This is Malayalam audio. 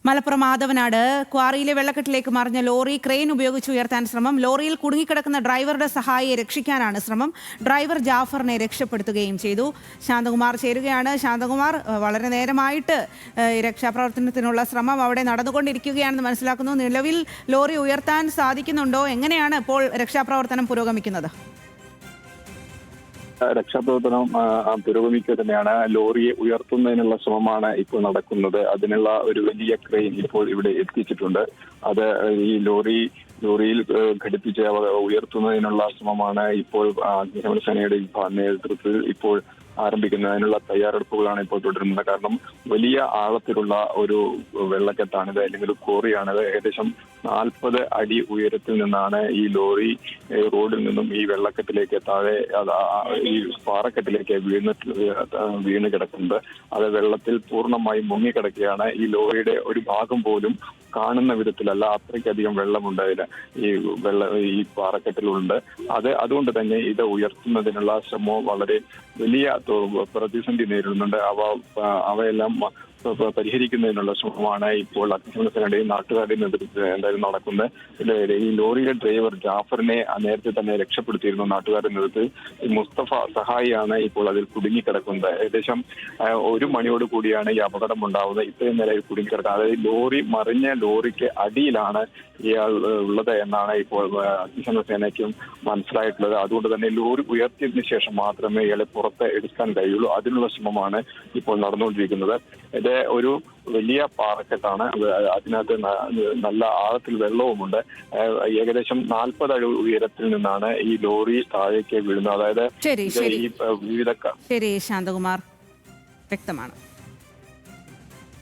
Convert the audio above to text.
മലപ്പുറം മാധവനാട് ക്വാറിയിലെ വെള്ളക്കെട്ടിലേക്ക് മറിഞ്ഞ ലോറി ക്രെയിൻ ഉപയോഗിച്ച് ഉയർത്താൻ ശ്രമം. ലോറിയിൽ കുടുങ്ങിക്കിടക്കുന്ന ഡ്രൈവറുടെ സഹായിയെ രക്ഷിക്കാനാണ് ശ്രമം. ഡ്രൈവർ ജാഫറിനെ രക്ഷപ്പെടുത്തുകയും ചെയ്തു. ശാന്തകുമാർ ചേരുകയാണ്. ശാന്തകുമാർ, വളരെ നേരമായിട്ട് രക്ഷാപ്രവർത്തനത്തിനുള്ള ശ്രമം അവിടെ നടന്നുകൊണ്ടിരിക്കുകയാണെന്ന് മനസ്സിലാക്കുന്നു. നിലവിൽ ലോറി ഉയർത്താൻ സാധിക്കുന്നുണ്ടോ? എങ്ങനെയാണ് ഇപ്പോൾ രക്ഷാപ്രവർത്തനം പുരോഗമിക്കുന്നത്? രക്ഷാപ്രവർത്തനം പുരോഗമിക്കുക തന്നെയാണ്. ലോറിയെ ഉയർത്തുന്നതിനുള്ള ശ്രമമാണ് ഇപ്പോൾ നടക്കുന്നത്. അതിനുള്ള ഒരു വലിയ ക്രെയിൻ ഇപ്പോൾ ഇവിടെ എത്തിച്ചിട്ടുണ്ട്. അത് ഈ ലോറിയിൽ ഘടിപ്പിച്ച് ഉയർത്തുന്നതിനുള്ള ശ്രമമാണ് ഇപ്പോൾ അഗ്നിശമന സേനയുടെ നേതൃത്വത്തിൽ ഇപ്പോൾ ആരംഭിക്കുന്നത്. അതിനുള്ള തയ്യാറെടുപ്പുകളാണ് ഇപ്പോൾ തുടരുന്നത്. കാരണം വലിയ ആഴത്തിലുള്ള ഒരു വെള്ളക്കെട്ടാണിത്, അല്ലെങ്കിൽ കോറിയാണിത്. ഏകദേശം 40 അടി ഉയരത്തിൽ നിന്നാണ് ഈ ലോറി റോഡിൽ നിന്നും ഈ വെള്ളക്കെട്ടിലേക്ക് താഴെ ഈ പാറക്കെട്ടിലേക്ക് വീണ് കിടക്കുന്നത്. അത് വെള്ളത്തിൽ പൂർണ്ണമായി മുങ്ങിക്കിടക്കുകയാണ്. ഈ ലോറിയുടെ ഒരു ഭാഗം പോലും കാണുന്ന വിധത്തിലല്ല, അത്രയ്ക്കധികം വെള്ളമുണ്ട് ഈ പാറക്കെട്ടിലുണ്ട്. അതുകൊണ്ട് തന്നെ ഇത് ഉയർത്തുന്നതിനുള്ള ശ്രമവും വളരെ വലിയ പ്രതിസന്ധി നേരിടുന്നുണ്ട്. അവയെല്ലാം പരിഹരിക്കുന്നതിനുള്ള ശ്രമമാണ് ഇപ്പോൾ അഗ്നിശമന സേനയുടെയും നാട്ടുകാരുടെയും നേതൃത്വത്തിൽ എന്തായാലും നടക്കുന്നത്. ഈ ലോറിയുടെ ഡ്രൈവർ ജാഫറിനെ നേരത്തെ തന്നെ രക്ഷപ്പെടുത്തിയിരുന്നു നാട്ടുകാരുടെ നേതൃത്വത്തിൽ. മുസ്തഫ സഹായിയാണ് ഇപ്പോൾ അതിൽ കുടുങ്ങിക്കിടക്കുന്നത്. ഏകദേശം 1 മണിയോട് കൂടിയാണ് ഈ അപകടം ഉണ്ടാവുന്നത്. ഇത്രയും നേരം കുടുങ്ങിക്കിടക്കുന്നത്, അതായത് ലോറി മറിഞ്ഞ ലോറിക്ക് അടിയിലാണ് ഇയാൾ ഉള്ളത് എന്നാണ് ഇപ്പോൾ അഗ്നിശമന സേനയ്ക്കും മനസ്സിലായിട്ടുള്ളത്. അതുകൊണ്ട് തന്നെ ലോറി ഉയർത്തിയതിനു ശേഷം മാത്രമേ ഇയാളെ പുറത്ത് എടുക്കാൻ കഴിയുള്ളൂ. അതിനുള്ള ശ്രമമാണ് ഇപ്പോൾ നടന്നുകൊണ്ടിരിക്കുന്നത്. ഇത് ഒരു വലിയ പാറക്കെട്ടാണ്. അതിനകത്ത് നല്ല ആഴത്തിൽ വെള്ളവുമുണ്ട്. ഏകദേശം 40 അടി ഉയരത്തിൽ നിന്നാണ് ഈ ലോറി താഴേക്ക് വീഴുന്നത്. അതായത് ശരി ശാന്തകുമാർ, വ്യക്തമാണ്.